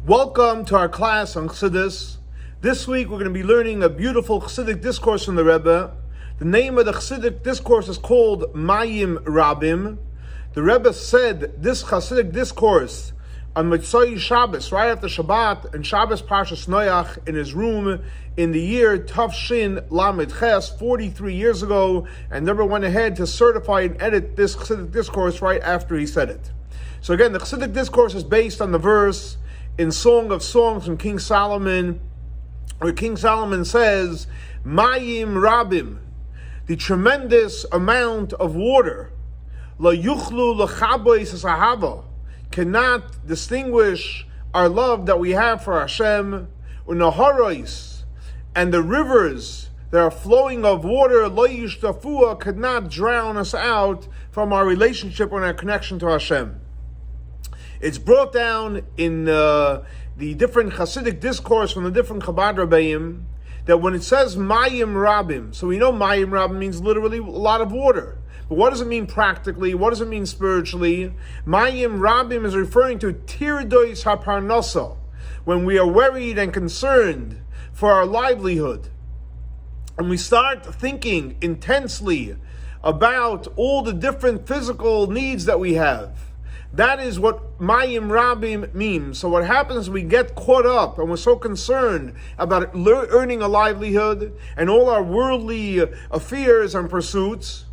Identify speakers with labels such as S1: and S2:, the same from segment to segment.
S1: Welcome to our class on Chassidus. This week we're going to be learning a beautiful Chassidic discourse from the Rebbe. The name of the Chassidic discourse is called Rabim. The Rebbe said this Chassidic discourse on Motzei Shabbos, right after Shabbat, and Shabbos Parshas Noach, in his room in the year Tafshin Lamed Ches, 43 years ago, and the Rebbe went ahead to certify and edit this Chassidic discourse right after he said it. So again, the Chassidic discourse is based on the verse in Song of Songs from King Solomon, where King Solomon says, Rabim, the tremendous amount of water, la yuchlu l'chabois sahava, cannot distinguish our love that we have for Hashem, unaharois, and the rivers that are flowing of water, lo yishtafua, could not drown us out from our relationship and our connection to Hashem. It's brought down in the different Hasidic discourse from the different Chabad Rabbeim that when it says Mayim Rabim, so we know Mayim Rabim means literally a lot of water. But what does it mean practically? What does it mean spiritually? Mayim Rabim is referring to Tirdois HaParnasa, when we are worried and concerned for our livelihood. And we start thinking intensely about all the different physical needs that we have. That is what Mayim Rabim means. So what happens, we get caught up and we're so concerned about earning a livelihood and all our worldly affairs and pursuits.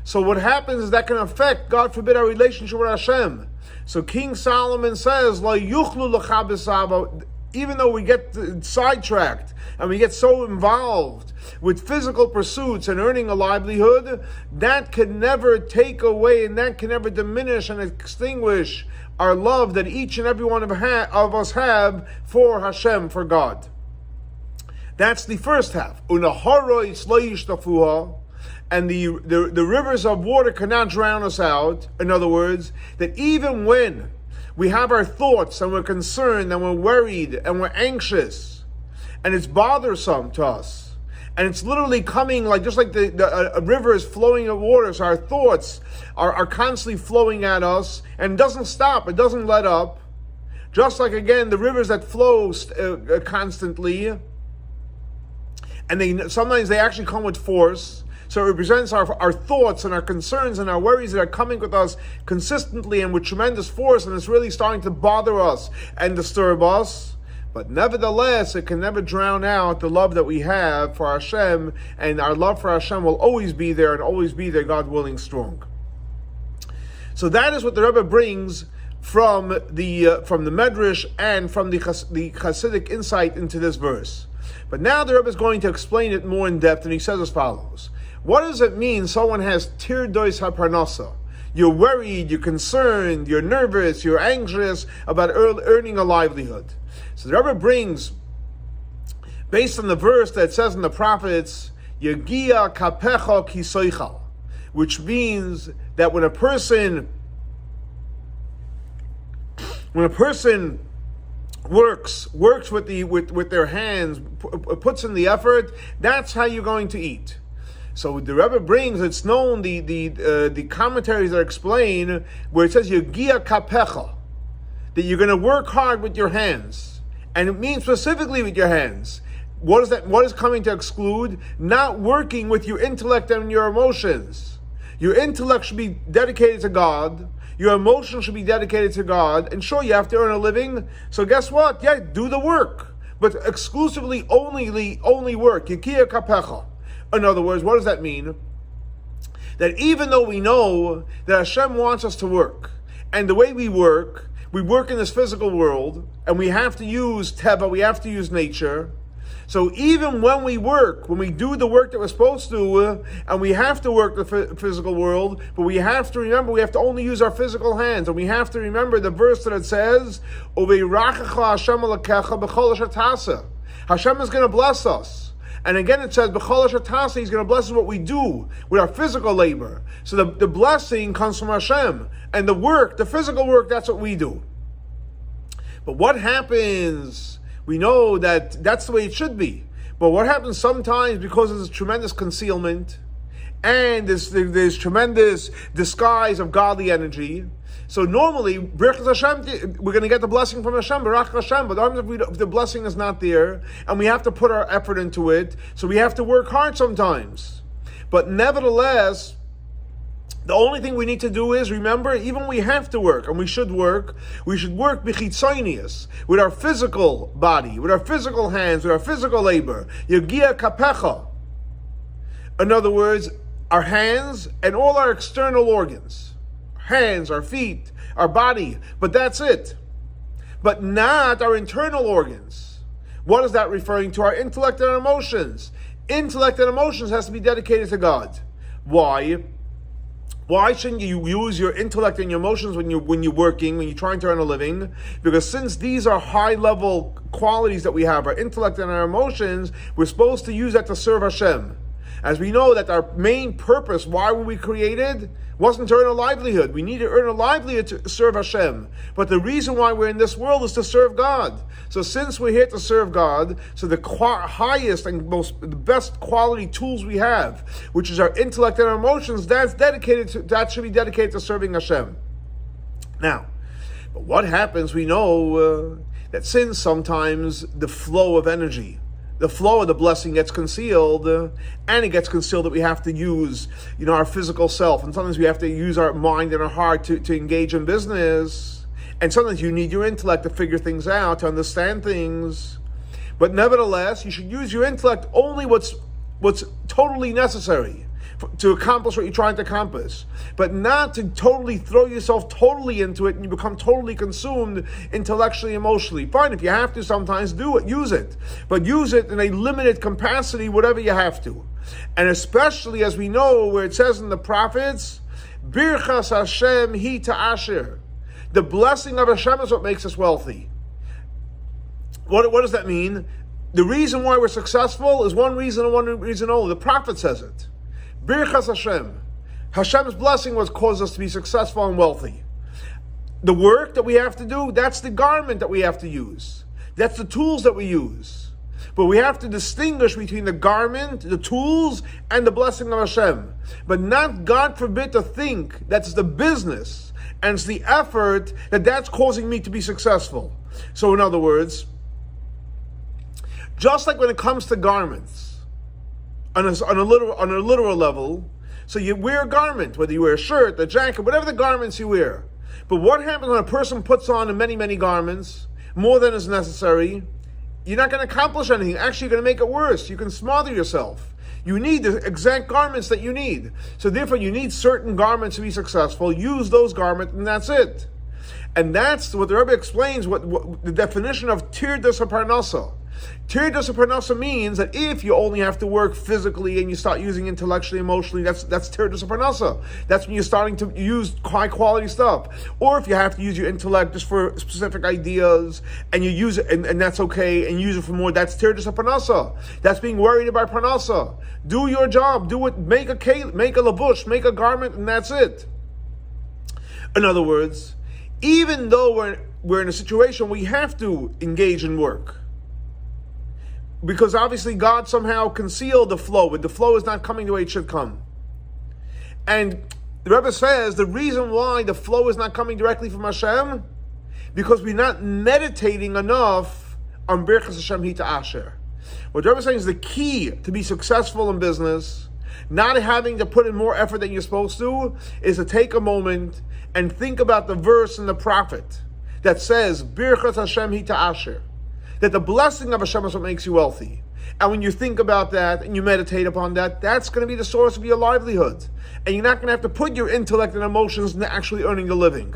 S1: So what happens is that can affect, God forbid, our relationship with Hashem. So King Solomon says, La yuchlu l'chabesava, even though we get sidetracked and we get so involved with physical pursuits and earning a livelihood, that can never take away and that can never diminish and extinguish our love that each and every one of us have for Hashem, for God. That's the first half. Unaharois lo yishtafuha, and the rivers of water cannot drown us out. In other words, that even when we have our thoughts and we're concerned and we're worried and we're anxious and it's bothersome to us, and it's literally coming just like a river is flowing of water, so our thoughts are constantly flowing at us and it doesn't stop, it doesn't let up. Just like, again, the rivers that flow constantly, and sometimes they actually come with force. So it represents our thoughts and our concerns and our worries that are coming with us consistently and with tremendous force, and it's really starting to bother us and disturb us. But nevertheless, it can never drown out the love that we have for Hashem, and our love for Hashem will always be there and always be there, God willing, strong. So that is what the Rebbe brings from the Medrash and from the Hasidic insight into this verse. But now the Rebbe is going to explain it more in depth, and he says as follows. What does it mean someone has tirdois haparnasa? You're worried, you're concerned, you're nervous, you're anxious about earning a livelihood. So the Rebbe brings, based on the verse that says in the prophets, Yegia kapecha kisoichal, which means that when a person works with their hands, puts in the effort, that's how you're going to eat. So the Rebbe brings, it's known, the commentaries that explain where it says Yegia kapecha, that you're going to work hard with your hands, and it means specifically with your hands. What is that? What is coming to exclude? Not working with your intellect and your emotions. Your intellect should be dedicated to God. Your emotions should be dedicated to God. And sure, you have to earn a living. So guess what? Yeah, do the work, but exclusively only work. Yegia kapecha. In other words, what does that mean? That even though we know that Hashem wants us to work, and the way we work in this physical world, and we have to use teva, we have to use nature. So even when we work, when we do the work that we're supposed to, and we have to work the physical world, but we have to remember we have to only use our physical hands, and we have to remember the verse that it says, Hashem is going to bless us. And again it says, He's going to bless us what we do with our physical labor. So the blessing comes from Hashem. And the work, the physical work, that's what we do. But what happens, we know that that's the way it should be. But what happens sometimes, because of this tremendous concealment and there's tremendous disguise of godly energy, So normally, Birchas Hashem, we're going to get the blessing from Hashem, Barach Hashem, but if the blessing is not there, and we have to put our effort into it, so we have to work hard sometimes. But nevertheless, the only thing we need to do is, remember, even we have to work, and we should work b'chitzonius, with our physical body, with our physical hands, with our physical labor. Yagia kapecha. In other words, our hands and all our external organs. Hands, our feet, our body, but that's it. But not our internal organs. What is that referring to? Our intellect and our emotions. Intellect and emotions has to be dedicated to God. Why? Why shouldn't you use your intellect and your emotions when you're working, when you're trying to earn a living? Because since these are high-level qualities that we have, our intellect and our emotions, we're supposed to use that to serve Hashem. As we know that our main purpose, why were we created, wasn't to earn a livelihood. We need to earn a livelihood to serve Hashem. But the reason why we're in this world is to serve God. So since we're here to serve God, so the highest and the best quality tools we have, which is our intellect and our emotions, that should be dedicated to serving Hashem. Now, but what happens, we know that since sometimes the flow of energy, the flow of the blessing gets concealed, and it gets concealed that we have to use, our physical self, and sometimes we have to use our mind and our heart to engage in business, and sometimes you need your intellect to figure things out, to understand things. But nevertheless, you should use your intellect only what's totally necessary to accomplish what you're trying to accomplish, but not to totally throw yourself totally into it and you become totally consumed intellectually, emotionally. Fine, if you have to sometimes do it, use it, but use it in a limited capacity, whatever you have to. And especially as we know where it says in the prophets, Birchas Hashem hi ta'asher. The blessing of Hashem is what makes us wealthy. What does that mean? The reason why we're successful is one reason and one reason only. The prophet says it. Birchas Hashem. Hashem's blessing was caused us to be successful and wealthy. The work that we have to do, that's the garment that we have to use. That's the tools that we use. But we have to distinguish between the garment, the tools, and the blessing of Hashem. But not, God forbid, to think that's the business and it's the effort that's causing me to be successful. So in other words, just like when it comes to garments, on a literal level, so you wear a garment, whether you wear a shirt, a jacket, whatever the garments you wear. But what happens when a person puts on many, many garments, more than is necessary? You're not going to accomplish anything. Actually, you're going to make it worse. You can smother yourself. You need the exact garments that you need. So therefore, you need certain garments to be successful. Use those garments, and that's it. And that's what the Rebbe explains, what the definition of tirdas haparnasa. Tirdas haparnasa means that if you only have to work physically and you start using intellectually, emotionally, that's tirdas haparnasa. That's when you're starting to use high quality stuff. Or if you have to use your intellect just for specific ideas and you use it and that's okay, and use it for more, that's tirdas haparnasa. That's being worried about parnasa. Do your job, do it, make a lavush, make a garment, and that's it. In other words, even though we're in a situation where we have to engage in work, because obviously God somehow concealed the flow, but the flow is not coming the way it should come. And the Rebbe says the reason why the flow is not coming directly from Hashem, because we're not meditating enough on Birchas Hashem hi ta'asher. What the Rebbe is saying is the key to be successful in business, not having to put in more effort than you're supposed to, is to take a moment and think about the verse in the prophet that says, Birchas Hashem hi ta'asher, that the blessing of Hashem is what makes you wealthy. And when you think about that and you meditate upon that, that's going to be the source of your livelihood. And you're not going to have to put your intellect and emotions into actually earning a living.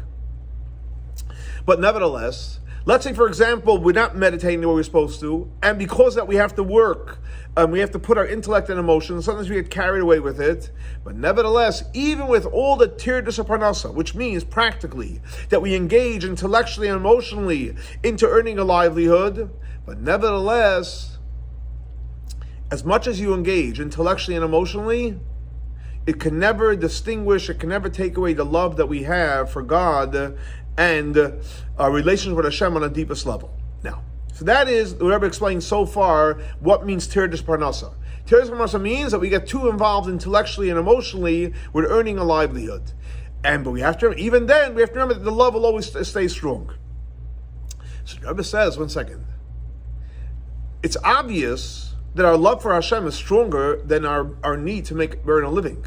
S1: But nevertheless, let's say, for example, we're not meditating the way we're supposed to, and because that we have to work, we have to put our intellect and emotions, sometimes we get carried away with it. But nevertheless, even with all the tirdas haparnasa, which means practically that we engage intellectually and emotionally into earning a livelihood, but nevertheless, as much as you engage intellectually and emotionally, it can never distinguish, it can never take away the love that we have for God and our relationship with Hashem on a deepest level. Now, so that is, the Rebbe explained so far, what means tirdas parnasa. Tirdas parnasa means that we get too involved intellectually and emotionally with earning a livelihood. But we have to remember, even then, we have to remember that the love will always stay strong. So the Rebbe says, 1 second. It's obvious that our love for Hashem is stronger than our need to earn a living.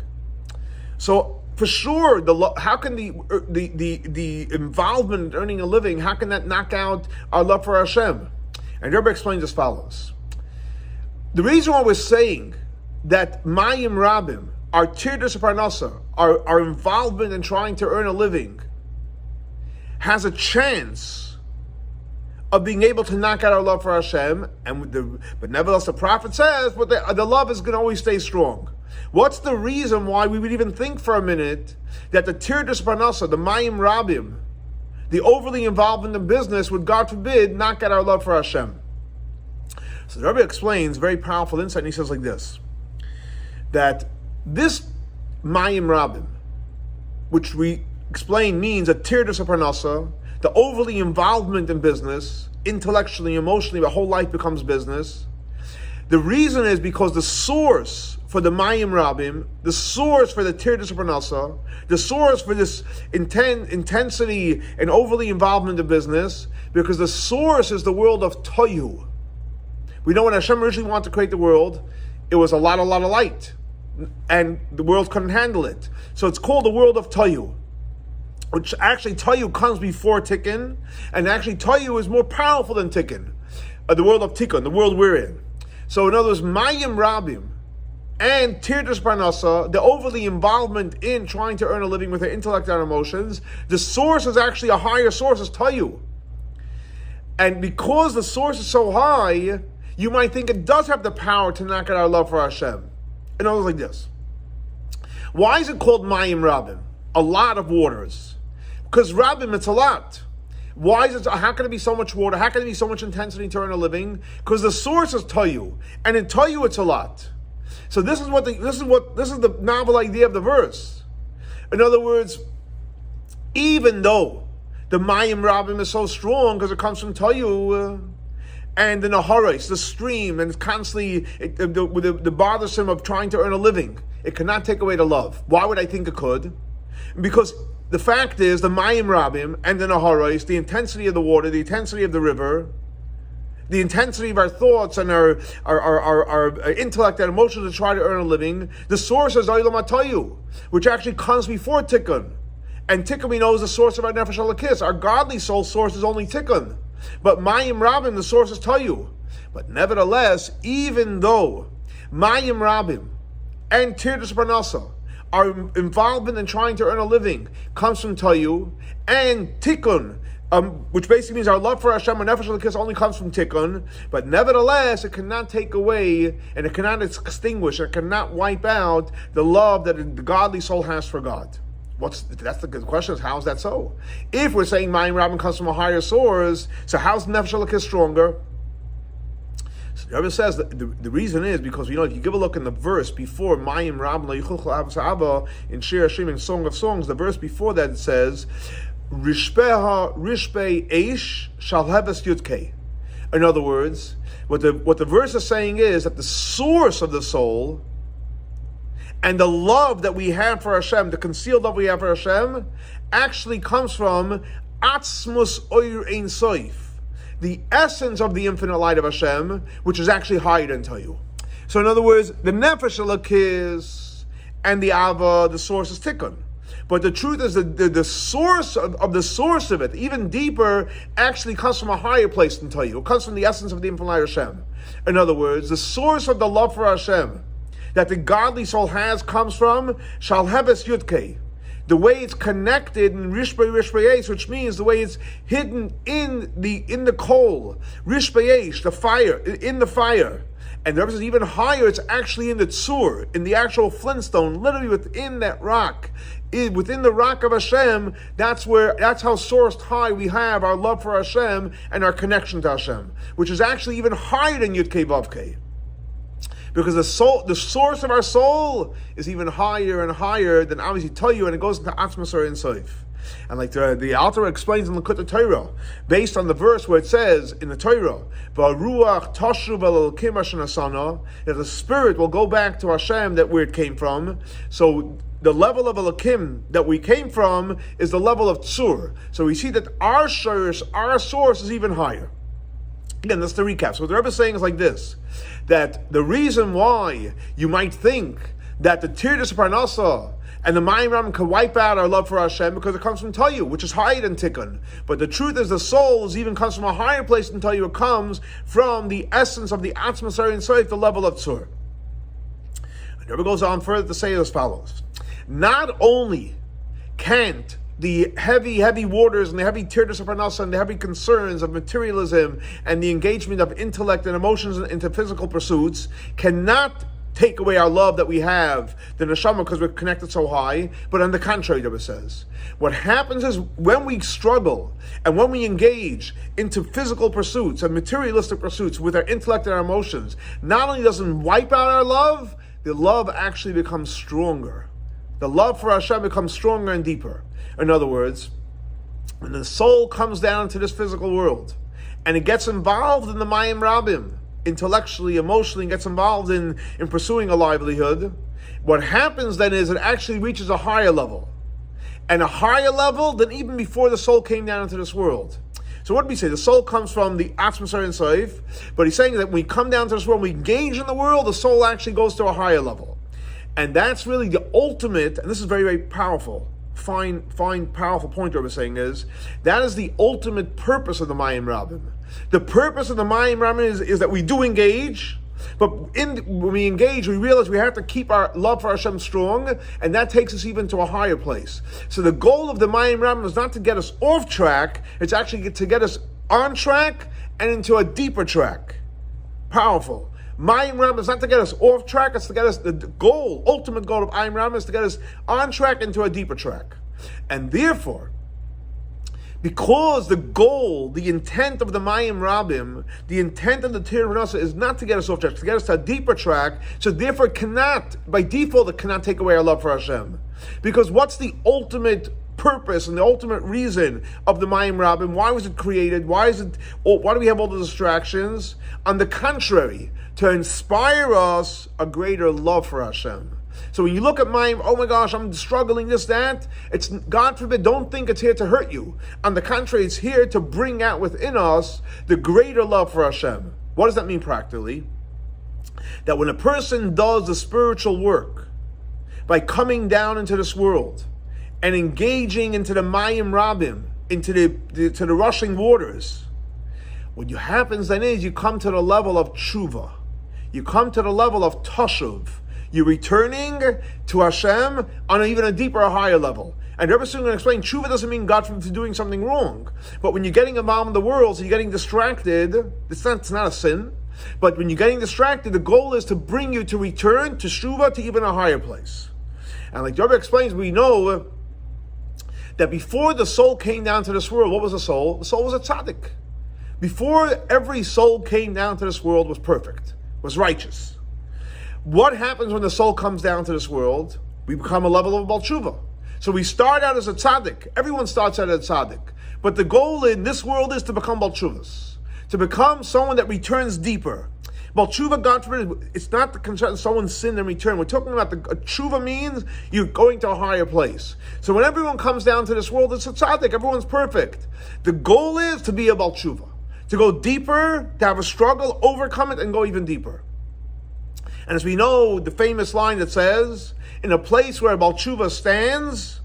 S1: So for sure, how can the involvement in earning a living, how can that knock out our love for Hashem? And the Rebbe explains as follows. The reason why we're saying that Mayim Rabim, our tirdas parnasa, our involvement in trying to earn a living, has a chance of being able to knock out our love for Hashem, but nevertheless the prophet says, but the love is going to always stay strong. What's the reason why we would even think for a minute that the tirdas parnasa, the Mayim Rabim, the overly involved in the business would, God forbid, knock out our love for Hashem? So the Rebbe explains very powerful insight, and he says like this, that this Mayim Rabim, which we explain means a tirdas parnasa, the overly involvement in business, intellectually, emotionally, the whole life becomes business. The reason is because the source for the Mayim Rabim, the source for the tirdas parnasa, the source for this intensity and overly involvement in business, because the source is the world of toyu. We know when Hashem originally wanted to create the world, it was a lot of light, and the world couldn't handle it. So it's called the world of toyu, which actually toyu comes before tikkun, and actually toyu is more powerful than tikkun, the world of tikkun, the world we're in. So in other words, Mayim Rabim and tirdas parnasa, the overly involvement in trying to earn a living with their intellect and emotions, the source is actually a higher source, is toyu. And because the source is so high, you might think it does have the power to knock out our love for Hashem. In other words, like this. Why is it called Mayim Rabim? A lot of waters. Because Rabim, it's a lot. Why is it? How can it be so much water? How can it be so much intensity to earn a living? Because the source is toyu, and in toyu it's a lot. So this is the novel idea of the verse. In other words, even though the Mayim Rabim is so strong because it comes from toyu, and the Naharis, the stream, and it's constantly the bothersome of trying to earn a living, it cannot take away the love. Why would I think it could? Because the fact is, the Mayim Rabim and the Naharis, the intensity of the water, the intensity of the river, the intensity of our thoughts and our intellect and emotions to try to earn a living, the source is Olam HaToyu, which actually comes before Tikkun. And Tikkun, we know, is the source of our Nefesh HaLakis. Our godly soul source is only Tikkun. But Mayim Rabim, the source is Toyu. But nevertheless, even though Mayim Rabim and tirdas parnasa, our involvement in trying to earn a living, comes from Toyu, and Tikkun, which basically means our love for Hashem and Nefesh HaLakis only comes from Tikkun, but nevertheless, it cannot take away, and it cannot extinguish, it cannot wipe out the love that the godly soul has for God. That's the question is, how is that so? If we're saying Mayim Rabim comes from a higher source, so how's Nefesh HaLakis stronger? So the Rebbe says that the reason is because, if you give a look in the verse before Mayim Rabim L'Yichuch in Shir Hashim, in Song of Songs, the verse before that it says, Rishpei Eish Shal Heves Yudkei. In other words, what the verse is saying is that the source of the soul and the love that we have for Hashem, the concealed love we have for Hashem, actually comes from Atzmus Oyer Ein Soif, the essence of the infinite light of Hashem, which is actually higher than Toyu. So in other words, the Nefesh HaLakis and the Ava, the source is Tikkun. But the truth is that the source of the source of it, even deeper, actually comes from a higher place than Toyu. It comes from the essence of the infinite light of Hashem. In other words, the source of the love for Hashem that the godly soul has comes from Shal Heves Yudkei. The way it's connected in Rishbei Eish, which means the way it's hidden in the coal, Rishbei Eish, the fire, in the fire. And the Rebbe says even higher, it's actually in the tzur, in the actual flintstone, literally within that rock, within the rock of Hashem. That's how sourced high we have our love for Hashem and our connection to Hashem, which is actually even higher than Yudkei Vavkei. Because the source of our soul is even higher and higher than obviously Toyu, and it goes into Atzmas or Ein Soif. And like the author explains in the Torah, based on the verse where it says in the Torah, "V'ruach tashuv elokim asher nasana," that the spirit will go back to Hashem, that where it came from. So the level of Elokim that we came from is the level of Tzur. So we see that our source is even higher. Again, that's the recap. So what the Rebbe is saying is like this, that the reason why you might think that the Tirdas Parnasa and the Mayim Ram can wipe out our love for Hashem because it comes from Tayu, which is higher than Tikkun. But the truth is the soul even comes from a higher place than Tayu. It comes from the essence of the Atzmas Ein Sof, the level of Tzur. And the Rebbe goes on further to say as follows. Not only can't the heavy waters and the heavy tirdas of parnasa and the heavy concerns of materialism and the engagement of intellect and emotions into physical pursuits cannot take away our love that we have, the neshama, because we're connected so high, but on the contrary, the Rebbe says, what happens is when we struggle and when we engage into physical pursuits and materialistic pursuits with our intellect and our emotions, not only doesn't wipe out our love, the love actually becomes stronger. The love for Hashem becomes stronger and deeper. In other words, when the soul comes down to this physical world and it gets involved in the Mayim Rabim, intellectually, emotionally, gets involved in pursuing a livelihood, what happens then is it actually reaches a higher level. And a higher level than even before the soul came down into this world. So what did we say? The soul comes from the Atzmas Ein Sof, but he's saying that when we come down to this world, we engage in the world, the soul actually goes to a higher level. And that's really the ultimate, and this is very, very powerful, fine, powerful point we're saying is, that is the ultimate purpose of the Mayim Rabim. The purpose of the Mayim Rabim is that we do engage, but when we engage, we realize we have to keep our love for Hashem strong, and that takes us even to a higher place. So the goal of the Mayim Rabim is not to get us off track, it's actually to get us on track and into a deeper track. Powerful. Mayim Ram is not to get us off track, it's to get us, the goal, ultimate goal of Mayim Ram is to get us on track into a deeper track. And therefore, because the goal, the intent of the Mayim Rabim, the intent of the Tir Nasa is not to get us off track, to get us to a deeper track, so therefore it cannot, by default, it cannot take away our love for Hashem. Because what's the ultimate purpose and the ultimate reason of the Mayim Rabim? Why was it created? Why do we have all the distractions? On the contrary, to inspire us a greater love for Hashem. So when you look at Mayim, oh my gosh, I'm struggling, this, that, it's, God forbid, don't think it's here to hurt you. On the contrary, it's here to bring out within us the greater love for Hashem. What does that mean practically? That when a person does the spiritual work, by coming down into this world, and engaging into the Mayim Rabim, into the rushing waters, what happens then is you come to the level of chuva. You come to the level of tashuv. You're returning to Hashem on even a deeper, higher level. And Rabbi Yitzchok Minkowitz explain, chuva doesn't mean God from doing something wrong. But when you're getting involved in the world, so you're getting distracted, it's not a sin. But when you're getting distracted, the goal is to bring you to return to chuva, to even a higher place. And like Rabbi explains, we know that before the soul came down to this world, what was the soul? The soul was a tzaddik. Before every soul came down to this world was perfect, was righteous. What happens when the soul comes down to this world? We become a level of Baal Tshuva. So we start out as a tzaddik. Everyone starts out as a tzaddik. But the goal in this world is to become Baal Tshuvas, to become someone that returns deeper. Baal Tshuva, God forbid, it's not the concern of someone's sin and return. We're talking about a tshuva means you're going to a higher place. So when everyone comes down to this world, it's a tzaddik. Everyone's perfect. The goal is to be a Baal Tshuva, to go deeper, to have a struggle, overcome it, and go even deeper. And as we know, the famous line that says, in a place where a Baal Tshuva stands,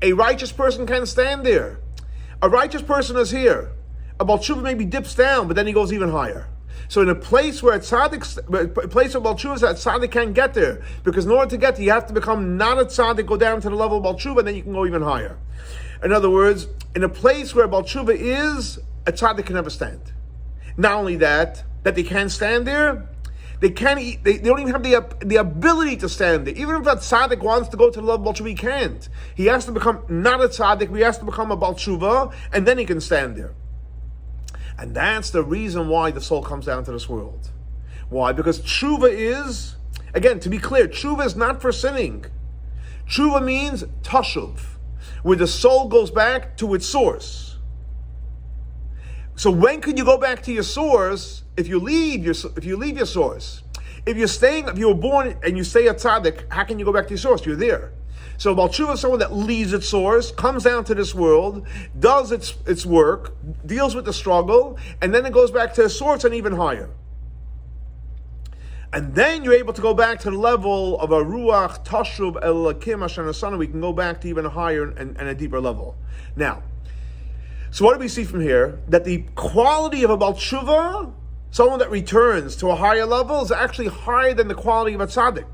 S1: a righteous person can stand there. A righteous person is here. A Baal Tshuva maybe dips down, but then he goes even higher. So in a place where a place of Baal Tshuva is, a tzaddik can't get there. Because in order to get there, you have to become not a tzaddik, go down to the level of Baal Tshuva, and then you can go even higher. In other words, in a place where Baal Tshuva is, a tzaddik can never stand. Not only that they can't stand there, they don't even have the ability to stand there. Even if that tzaddik wants to go to the level of Baal Tshuva, he can't. He has to become not a tzaddik, he has to become a Baal Tshuva, and then he can stand there. And that's the reason why the soul comes down to this world. Why? Because chuva is, again, to be clear, chuva is not for sinning. Chuva means tashuv. where the soul goes back to its source. So when can you go back to your source if you leave your source? If you were born and you stay a tzaddik, how can you go back to your source? You're there. So Baal Tshuva is someone that leaves its source, comes down to this world, does its work, deals with the struggle, and then it goes back to its source and even higher. And then you're able to go back to the level of a ruach tashub elakim asher nasana. We can go back to even a higher and a deeper level. Now, so what do we see from here? That the quality of a Baal Tshuva, someone that returns to a higher level, is actually higher than the quality of a tzaddik.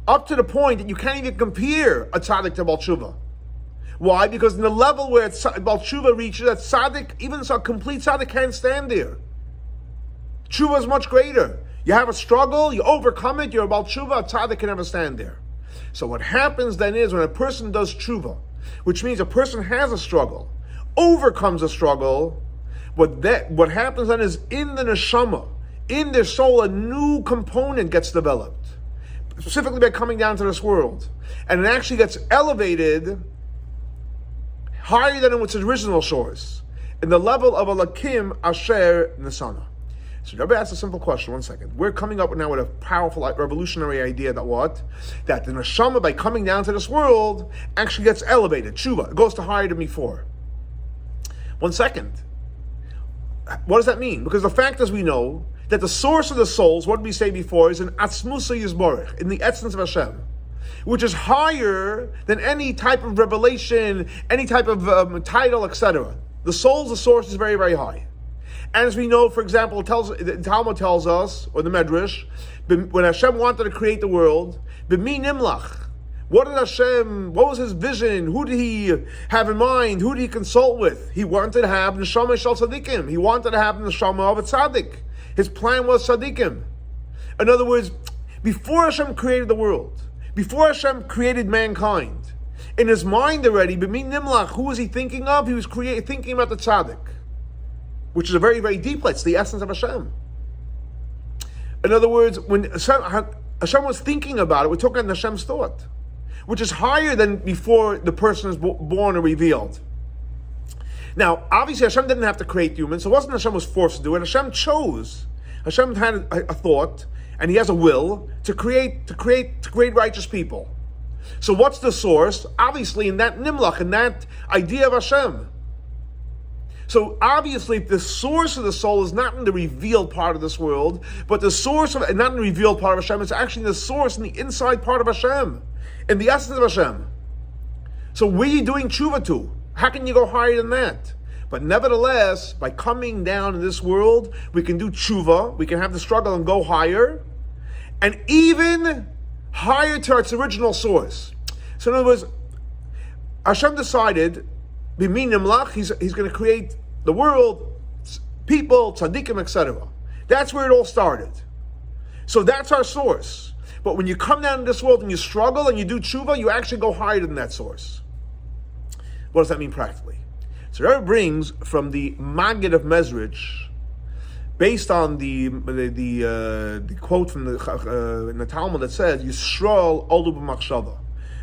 S1: Up to the point that you can't even compare a tzaddik to Baal Tshuva. Why? Because in the level where Baal Tshuva reaches, that tzaddik, even a complete tzaddik, can't stand there. Tshuva is much greater. You have a struggle, you overcome it, you're a Baal Tshuva, a tzaddik can never stand there. So what happens then is when a person does tshuva, which means a person has a struggle, overcomes a struggle, what happens then is in the neshama, in their soul, a new component gets developed, specifically by coming down to this world. And it actually gets elevated higher than its original source, in the level of a lakim asher nasana. So Rabbi asked a simple question, 1 second. We're coming up now with a powerful, revolutionary idea that the neshama, by coming down to this world, actually gets elevated, chuva. It goes to higher than before. 1 second. What does that mean? Because the fact is we know that the source of the souls, what did we say before, is in atzmusa yizborech, in the essence of Hashem, which is higher than any type of revelation, any type of title, etc. The soul's the source is very, very high. And as we know, for example, the Talmud tells us, or the Medrash, when Hashem wanted to create the world, b'mi nimlach. What was his vision? Who did he have in mind? Who did he consult with? He wanted to have neshama shel tzaddikim. He wanted to have the neshama of a tzaddik. His plan was tzaddikim. In other words, before Hashem created the world, before Hashem created mankind, in his mind already, b'mi nimlach, who was he thinking of? He was thinking about the tzaddik, which is a very, very deep place. It's the essence of Hashem. In other words, when Hashem was thinking about it, we're talking about Hashem's thought, which is higher than before the person is born or revealed. Now, obviously Hashem didn't have to create humans, so it wasn't Hashem was forced to do it. Hashem chose. Hashem had a thought, and He has a will to create righteous people. So what's the source? Obviously in that nimlach, in that idea of Hashem. So obviously the source of the soul is not in the revealed part of this world, but the source of it, not in the revealed part of Hashem, it's actually the source in the inside part of Hashem, in the essence of Hashem. So where are you doing tshuva to? How can you go higher than that? But nevertheless, by coming down in this world, we can do tshuva, we can have the struggle and go higher, and even higher to its original source. So in other words, Hashem decided, b'mi nimlach, he's going to create the world, people, tzaddikim, etc. That's where it all started. So that's our source. But when you come down to this world and you struggle and you do tshuva, you actually go higher than that source. What does that mean practically? So Rabbi brings from the Maggid of Mezrich, based on the quote from in the Talmud that says, Yisrael olu b'machshava,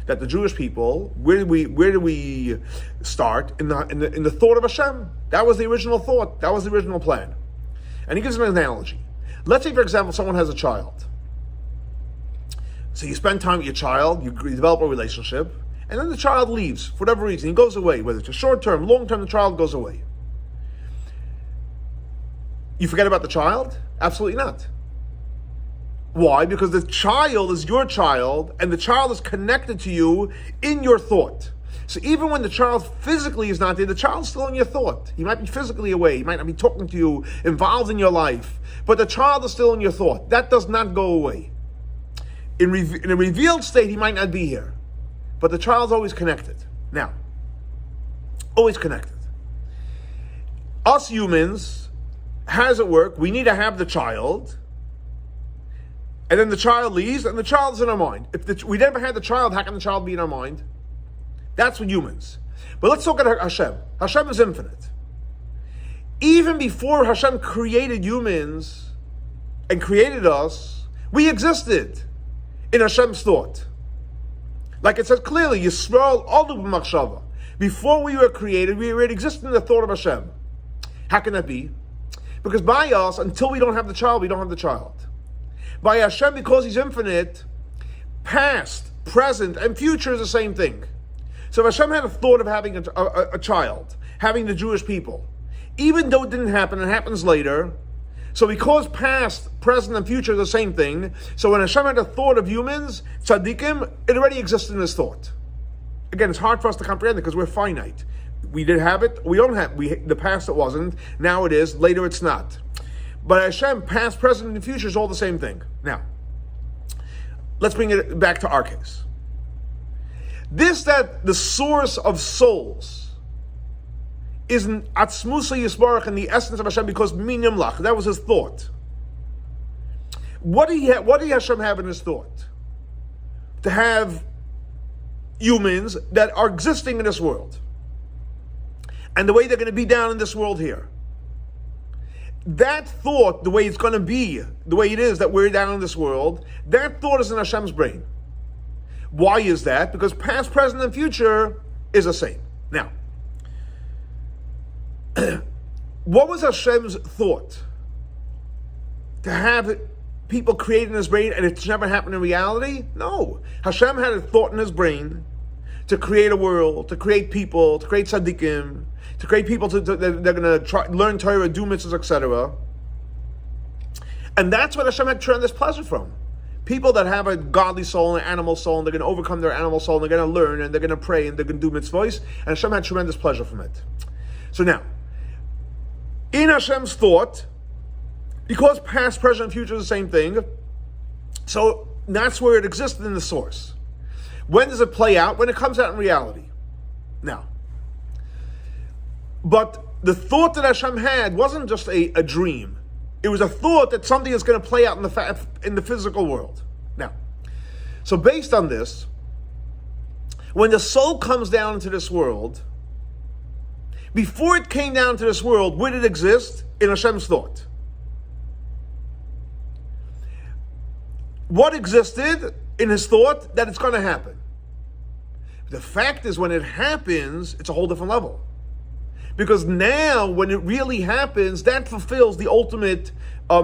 S1: that the Jewish people, where do we start? In the thought of Hashem. That was the original thought. That was the original plan. And he gives an analogy. Let's say, for example, someone has a child. So you spend time with your child, you develop a relationship, and then the child leaves for whatever reason. He goes away, whether it's a short term, long term, the child goes away. You forget about the child? Absolutely not. Why? Because the child is your child, and the child is connected to you in your thought. So even when the child physically is not there, the child's still in your thought. He might be physically away, he might not be talking to you, involved in your life, but the child is still in your thought. That does not go away. In a revealed state, he might not be here, but the child's always connected. Now, always connected. Us humans, how does it work? We need to have the child, and then the child leaves, and the child's in our mind. If we never had the child, how can the child be in our mind? That's for humans. But let's look at Hashem. Hashem is infinite. Even before Hashem created humans and created us, we existed in Hashem's thought. Like it says clearly, Yisrael olu b'machshava. Before we were created, we already existed in the thought of Hashem. How can that be? Because by us, until we don't have the child, we don't have the child. By Hashem, because He's infinite, past, present, and future is the same thing. So if Hashem had a thought of having a child, having the Jewish people, even though it didn't happen, it happens later. So because past, present, and future are the same thing, so when Hashem had a thought of humans, tzaddikim, it already existed in His thought. Again, it's hard for us to comprehend it because we're finite. We did have it, we don't have, the past it wasn't, now it is, later it's not. But Hashem, past, present, and future is all the same thing. Now, let's bring it back to our case. That the source of souls is in Atzmusa Yisbarach, in the essence of Hashem, because minimlach, that was His thought. What did Hashem have in His thought? To have humans that are existing in this world. And the way they're going to be down in this world here. That thought, the way it's going to be, the way it is that we're down in this world, that thought is in Hashem's brain. Why is that? Because past, present, and future is the same. Now, what was Hashem's thought? To have people created in His brain and it's never happened in reality? No. Hashem had a thought in His brain to create a world, to create people, to create tzaddikim, to create people they're going to learn Torah, do mitzvahs, etc. And that's what Hashem had tremendous pleasure from. People that have a godly soul and an animal soul, and they're going to overcome their animal soul, and they're going to learn, and they're going to pray, and they're going to do mitzvahs, and Hashem had tremendous pleasure from it. So now, in Hashem's thought, because past, present, and future is the same thing, so that's where it existed in the source. When does it play out? When it comes out in reality. Now, but the thought that Hashem had wasn't just a dream. It was a thought that something is going to play out in the physical world. Now, so based on this, when the soul comes down into this world, before it came down to this world, where did it exist? In Hashem's thought. What existed in His thought? That it's going to happen. The fact is, when it happens, it's a whole different level. Because now, when it really happens, that fulfills the ultimate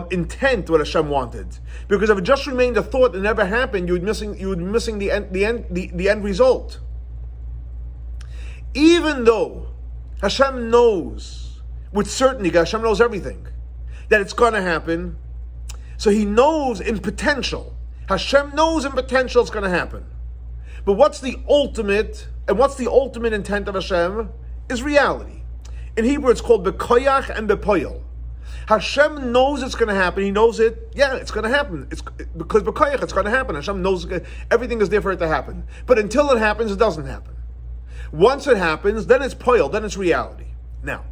S1: intent what Hashem wanted. Because if it just remained a thought that never happened, you would be missing the end result. Even though Hashem knows with certainty, Hashem knows everything, that it's going to happen. So He knows in potential. Hashem knows in potential it's going to happen. But what's the ultimate intent of Hashem? Is reality. In Hebrew, it's called bekoyach and bepoyel. Hashem knows it's going to happen. He knows it. Yeah, it's going to happen. Because bekoyach, it's going to happen. Hashem knows everything is there for it to happen. But until it happens, it doesn't happen. Once it happens, then it's poyel. Then it's reality. Now,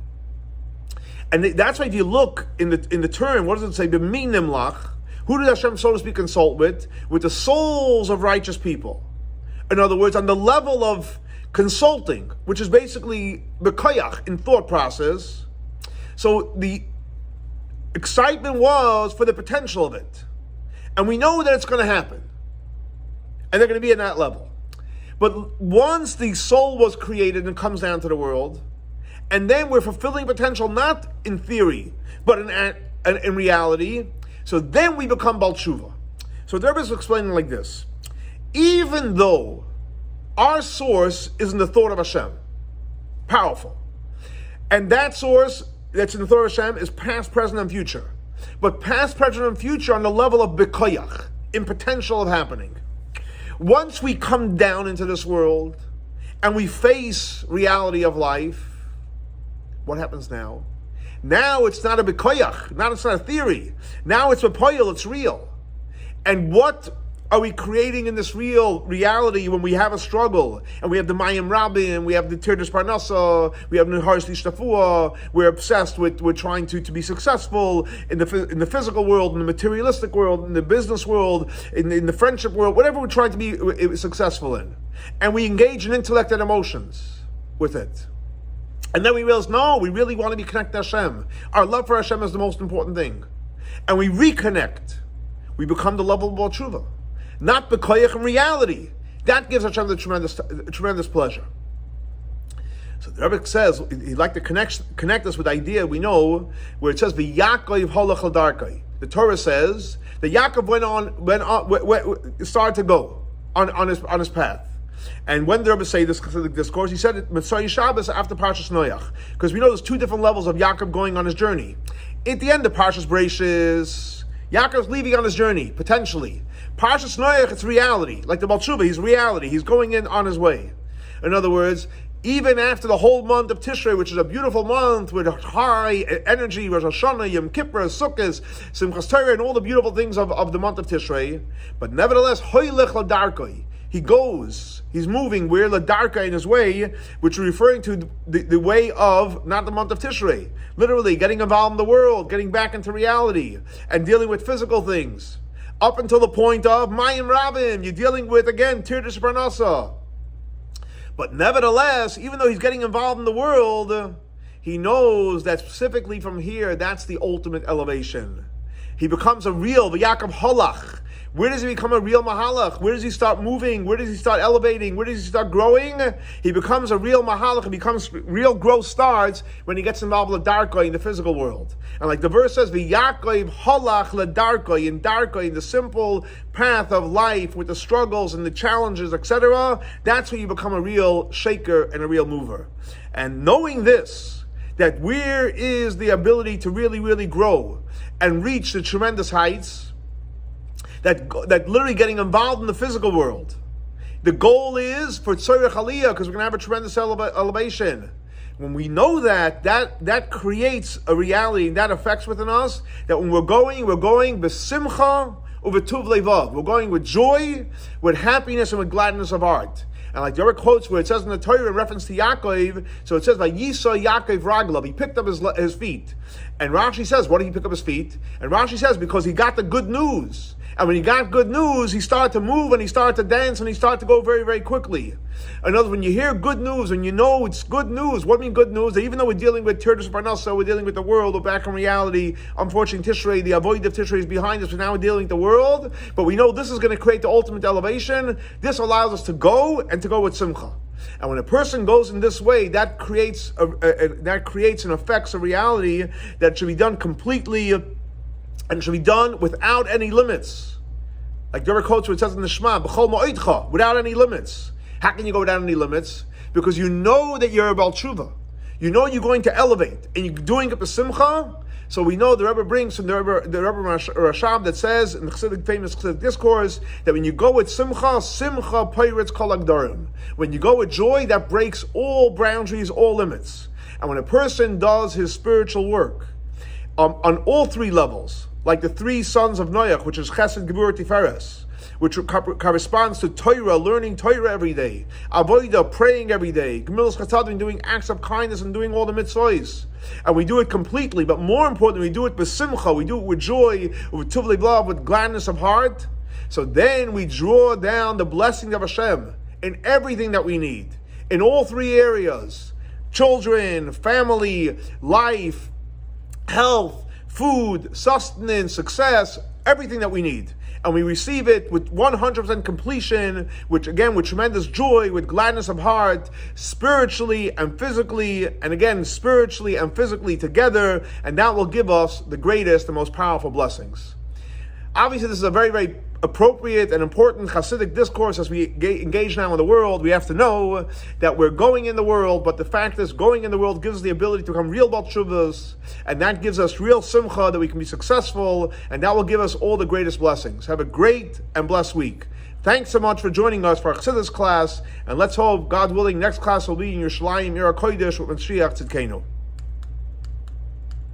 S1: and that's why if you look in the term, what does it say? B'minimlach. Who did Hashem, so to speak, consult with? With the souls of righteous people. In other words, on the level of consulting, which is basically bekoyach in thought process. So the excitement was for the potential of it. And we know that it's going to happen. And they're going to be at that level. But once the soul was created and comes down to the world, and then we're fulfilling potential not in theory, but in reality, so then we become Bal Tshuva. So the Rebbe is explaining like this. Even though our source is in the thought of Hashem, powerful, and that source that's in the thought of Hashem is past, present, and future. But past, present, and future on the level of bekoyach, in potential of happening. Once we come down into this world and we face reality of life, what happens now? Now it's not a bekoyach, it's not a theory. Now it's a poyel, it's real. And what are we creating in this real reality when we have a struggle and we have the Mayim Rabim, we have the Tirdas Parnasa, we have the Haris Lishtafua, we're obsessed with trying to be successful in the physical world, in the materialistic world, in the business world, in the friendship world, whatever we're trying to be successful in. And we engage in intellect and emotions with it. And then we realize, no, we really want to be connected to Hashem. Our love for Hashem is the most important thing. And we reconnect. We become the level of Bal Tshuva. Not bekoyach in reality. That gives Hashem the tremendous pleasure. So the Rebbe says he'd like to connect us with the idea we know where it says V'Yaakov holach l'darkai. The Torah says that Yaakov started to go on his path. And when the Rebbe say this discourse, he said it Mitzvah Shabbos after Parshas Noach, because we know there's two different levels of Yaakov going on his journey. At the end of Parshas Bereishis, Yaakov's leaving on his journey potentially. Parshas Noach, it's reality, like the chuva, he's reality. He's going in on his way. In other words, even after the whole month of Tishrei, which is a beautiful month with high energy, Rosh Hashanah, Yom Kippur, Sukkot, Simchas Torah, and all the beautiful things of the month of Tishrei, but nevertheless, hoylech ladarkoi, he goes, he's moving where ladarka in his way, which is referring to the way of, not the month of Tishrei, literally getting involved in the world, getting back into reality, and dealing with physical things, up until the point of Mayim Rabim, you're dealing with, again, Tirdish Parnasa. But nevertheless, even though he's getting involved in the world, he knows that specifically from here, that's the ultimate elevation. He becomes a real V'Yaakov Holach. Where does he become a real Mahalach? Where does he start moving? Where does he start elevating? Where does he start growing? He becomes a real Mahalach. He becomes real growth starts when he gets involved with Darkoi in the physical world. And like the verse says, V'Yaakov Holach LeDarkoi, in the simple path of life with the struggles and the challenges, etc. That's where you become a real shaker and a real mover. And knowing this, that where is the ability to really, really grow and reach the tremendous heights, that literally getting involved in the physical world. The goal is for Tzorech Aliyah, because we're going to have a tremendous elevation. When we know that creates a reality, and that affects within us, that when we're going b'simcha u'v'tuv levav. We're going with joy, with happiness, and with gladness of heart. And like the other quotes where it says in the Torah in reference to Yaakov, so it says, Vayisa Yaakov Raglav, he picked up his feet. And Rashi says, why did he pick up his feet? And Rashi says, because he got the good news. And when he got good news, he started to move and he started to dance and he started to go very, very quickly. In other words, when you hear good news and you know it's good news, what means good news? That even though we're dealing with Tirdish Parnasa, we're dealing with the world, we're back in reality. Unfortunately, Tishrei, the avoid of Tishrei is behind us, but now we're dealing with the world. But we know this is going to create the ultimate elevation. This allows us to go and to go with Simcha. And when a person goes in this way, that creates and affects a reality that should be done completely and should be done without any limits. Like the other quotes where it says in the Shema, B'chol Mo'idcha, without any limits. How can you go without any limits? Because you know that you're a Baal Tshuva. You know you're going to elevate, and you're doing it b'simcha. So we know the Rebbe brings from the Rebbe Rashab that says in the famous Chassidic discourse that when you go with simcha peiritz kol hagdarim. When you go with joy, that breaks all boundaries, all limits. And when a person does his spiritual work on all three levels, like the three sons of Noach, which is Chesed, Gevurah, Tiferes, which corresponds to Torah, learning Torah every day, Avodah, praying every day, Gemilas Chasadim, doing acts of kindness and doing all the mitzvahs. And we do it completely, but more importantly, we do it with simcha, we do it with joy, with tuv levav, with gladness of heart. So then we draw down the blessing of Hashem in everything that we need, in all three areas: children, family, life, health, food, sustenance, success, everything that we need. And we receive it with 100% completion, which again, with tremendous joy, with gladness of heart, spiritually and physically, and again, spiritually and physically together, and that will give us the greatest, the most powerful blessings. Obviously, this is a very, very appropriate and important Hasidic discourse as we engage now in the world. We have to know that we're going in the world, but the fact is, going in the world gives us the ability to become real Baal Tshuvas, and that gives us real simcha, that we can be successful, and that will give us all the greatest blessings. Have a great and blessed week. Thanks so much for joining us for our Chassidus class, and let's hope, God willing, next class will be in Yerushalayim, Yer HaKodesh, with Mashiach Tzidkenu.